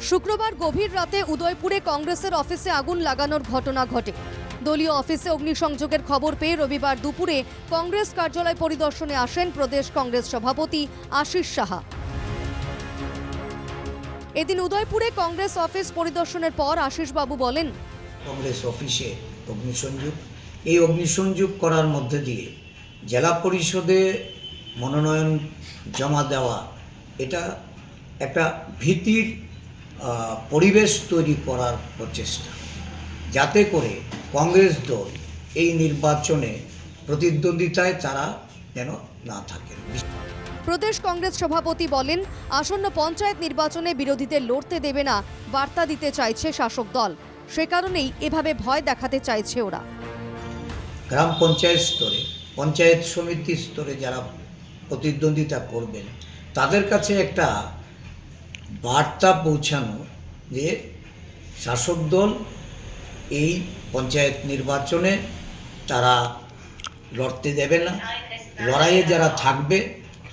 শুক্রবার গভীর রাতে উদয়পুরে কংগ্রেসের অফিসে আগুন লাগানোর ঘটনা ঘটে। দলীয় অফিসে অগ্নিসংযোগের খবর পেয়ে রবিবার দুপুরে কংগ্রেস কার্যালয় পরিদর্শনে আসেন প্রদেশ কংগ্রেস সভাপতি আশিস সাহা। এদিন উদয়পুরে কংগ্রেস অফিস পরিদর্শনের পর আশিস বাবু বলেন, কংগ্রেস অফিসে এই অগ্নিসংযোগ করার মধ্যে দিয়ে জেলা পরিষদে মনোনয়ন জমা দেওয়া, এটা একটা ভীতির পরিবেশ তৈরি করার প্রচেষ্টা, যাতে করে কংগ্রেস দল এই নির্বাচনে প্রতিদ্বন্দ্বিতায় তারা যেন না থাকে। প্রদেশ কংগ্রেস সভাপতি বলেন, আসন্ন পঞ্চায়েত নির্বাচনে বিরোধীদের লড়তে দেবে না বার্তা দিতে চাইছে শাসক দল, সে কারণেই এভাবে ভয় দেখাতে চাইছে ওরা। গ্রাম পঞ্চায়েত স্তরে, পঞ্চায়েত সমিতি স্তরে যারা প্রতিদ্বন্দ্বিতা করবেন তাদের কাছে একটা বার্তা পৌঁছানো যে শাসক দল এই পঞ্চায়েত নির্বাচনে তারা লড়তে দেবে না, লড়াইয়ে যারা থাকবে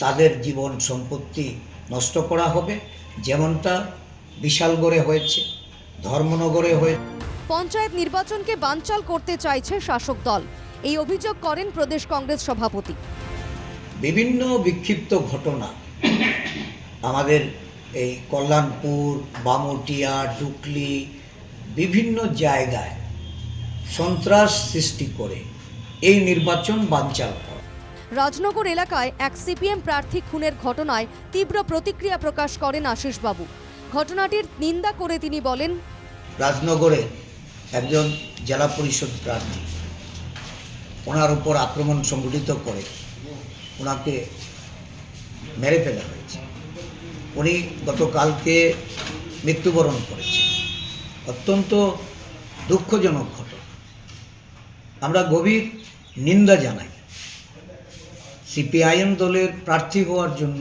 তাদের জীবন সম্পত্তি নষ্ট করা হবে, যেমনটা বিশালগড়ে হয়েছে, ধর্মনগরে হয়েছে। পঞ্চায়েত নির্বাচনকে বানচাল করতে চাইছে শাসক দল, এই অভিযোগ করেন প্রদেশ কংগ্রেস সভাপতি। বিভিন্ন বিক্ষিপ্ত ঘটনা আমাদের এই কল্যাণপুর, বামুটিয়া, ডুকলি বিভিন্ন জায়গায় সন্ত্রাস সৃষ্টি করে এই নির্বাচন বানচাল করে। রাজনগর এলাকায় এক সিপিএম প্রার্থী খুনের ঘটনায় তীব্র প্রতিক্রিয়া প্রকাশ করেন আশিস বাবু। ঘটনাটির নিন্দা করে তিনি বলেন, রাজনগরে একজন জেলা পরিষদ প্রার্থী, ওনার উপর আক্রমণ সংঘটিত করে ওনাকে মেরে ফেলা হয়েছে। উনি গতকালকে মৃত্যুবরণ করেছেন। অত্যন্ত দুঃখজনক ঘটনা। আমরা গভীর নিন্দা জানাই। সিপিআইএম দলের প্রার্থী হওয়ার জন্য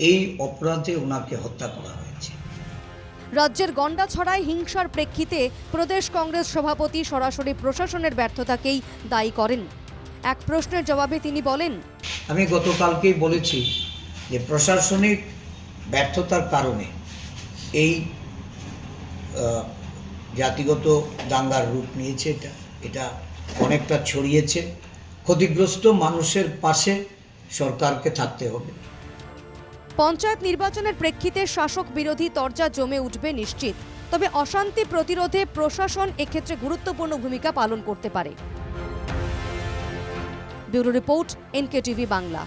এই অপরাধে ওনাকে হত্যা করা হয়েছে। রাজ্যের গন্ডাছড়ায় হিংসার প্রেক্ষিতে প্রদেশ কংগ্রেস সভাপতি সরাসরি প্রশাসনের ব্যর্থতাকেই দায়ী করেন। এক প্রশ্নের জবাবে তিনি বলেন, আমি গতকালকেই বলেছি যে প্রশাসনিক ব্যর্থতার কারণে এই জাতিগত দাঙ্গার রূপ নিয়েছে। এটা অনেকটা ছড়িয়েছে। ক্ষতিগ্রস্ত মানুষের পাশে সরকারকে থাকতে হবে। পঞ্চায়েত নির্বাচনের প্রেক্ষিতে শাসক বিরোধী তরজা জমে উঠবে নিশ্চিত, তবে অশান্তি প্রতিরোধে প্রশাসন এক্ষেত্রে গুরুত্বপূর্ণ ভূমিকা পালন করতে পারে। Bureau report, NKTV Bangla.